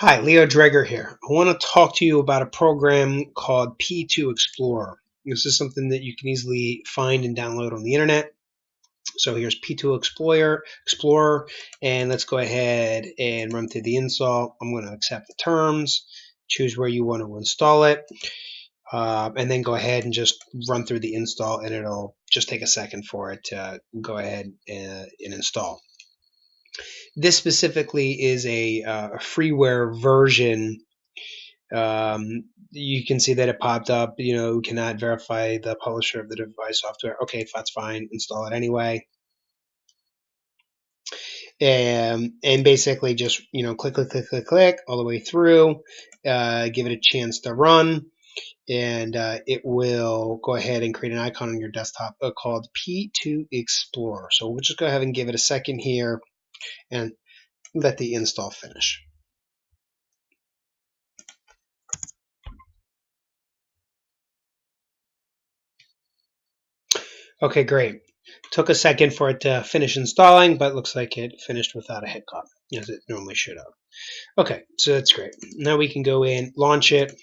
Hi, Leo Dreger here. I want to talk to you about a program called P2 Explorer. This is something that you can easily find and download on the internet. So here's P2 Explorer, and let's go ahead and run through the install. I'm going to accept the terms, choose where you want to install it, and then go ahead and just run through the install, and it'll just take a second for it to go ahead and install. This specifically is a freeware version. You can see that it popped up, cannot verify the publisher of the device software. Okay, that's fine. Install it anyway. And basically just, click all the way through, give it a chance to run. And it will go ahead and create an icon on your desktop called P2 Explorer. So we'll just go ahead and give it a second here and let the install finish. Okay, great. Took a second for it to finish installing, but looks like it finished without a hiccup, as it normally should have. Okay, so that's great. Now we can go in, launch it,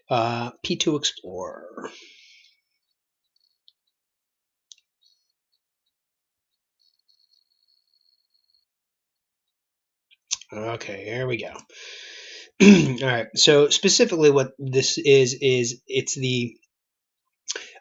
P2 Explorer. Okay, here we go. All right, so specifically what this is it's the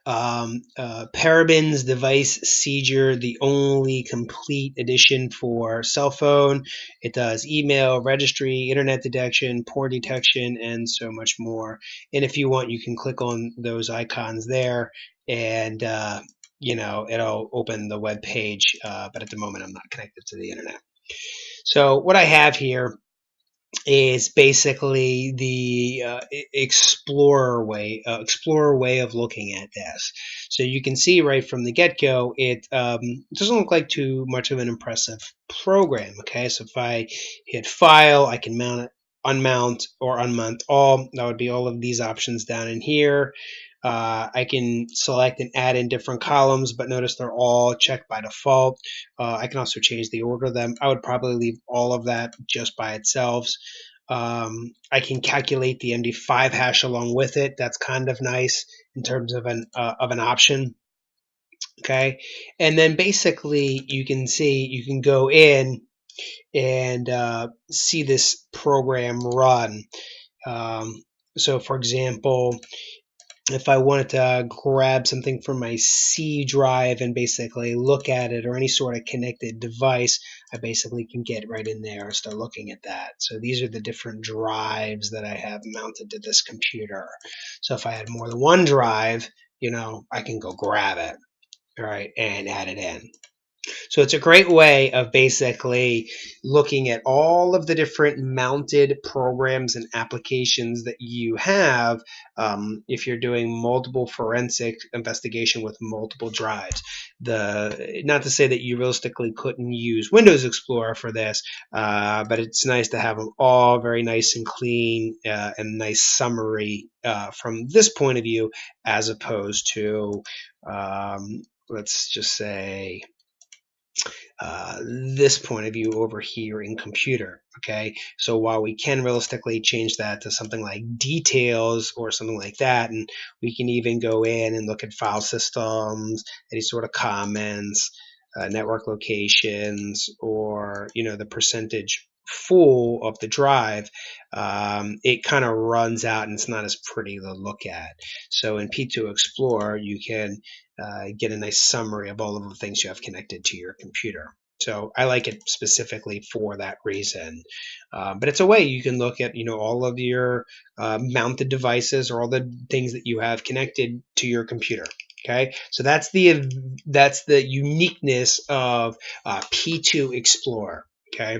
Paraben's device seizure, the only complete edition for cell phone. It does email, registry, internet detection, porn detection, and so much more. And if you want, you can click on those icons there, and it'll open the web page. But at the moment, I'm not connected to the internet. So what I have here is basically the explorer way of looking at this. So you can see right from the get-go, it doesn't look like too much of an impressive program. Okay, so if I hit File, I can mount it, unmount, or unmount all. That would be all of these options down in here. I can select and add in different columns, but notice they're all checked by default. I can also change the order of them. I would probably leave all of that just by itself. I can calculate the MD5 hash along with it. That's kind of nice in terms of an option. Okay, and then basically you can go in and see this program run. So for example, if I wanted to grab something from my C drive and basically look at it, or any sort of connected device, I basically can get right in there and start looking at that. So these are the different drives that I have mounted to this computer. So if I had more than one drive, I can go grab it, all right, and add it in. So it's a great way of basically looking at all of the different mounted programs and applications that you have if you're doing multiple forensic investigation with multiple drives. Not to say that you realistically couldn't use Windows Explorer for this, but it's nice to have them all very nice and clean and nice summary from this point of view, as opposed to let's just say this point of view over here in computer. Okay, so while we can realistically change that to something like details or something like that, and we can even go in and look at file systems, any sort of comments, network locations, or the percentage full of the drive, it kind of runs out and it's not as pretty to look at. So in P2 Explorer, you can get a nice summary of all of the things you have connected to your computer. So I like it specifically for that reason. But it's a way you can look at all of your mounted devices, or all the things that you have connected to your computer. Okay, so that's the uniqueness of P2 Explorer. Okay.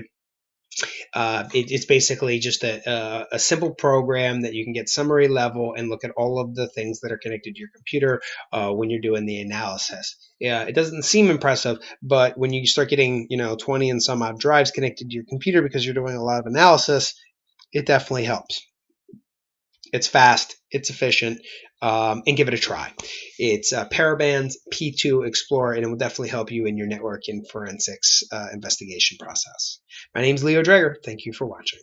It's basically just a simple program that you can get summary level and look at all of the things that are connected to your computer when you're doing the analysis. Yeah, it doesn't seem impressive, but when you start getting 20 and some odd drives connected to your computer because you're doing a lot of analysis, it definitely helps. It's fast, it's efficient, and give it a try. It's Paraben's P2 Explorer, and it will definitely help you in your network and forensics investigation process. My name is Leo Dreger. Thank you for watching.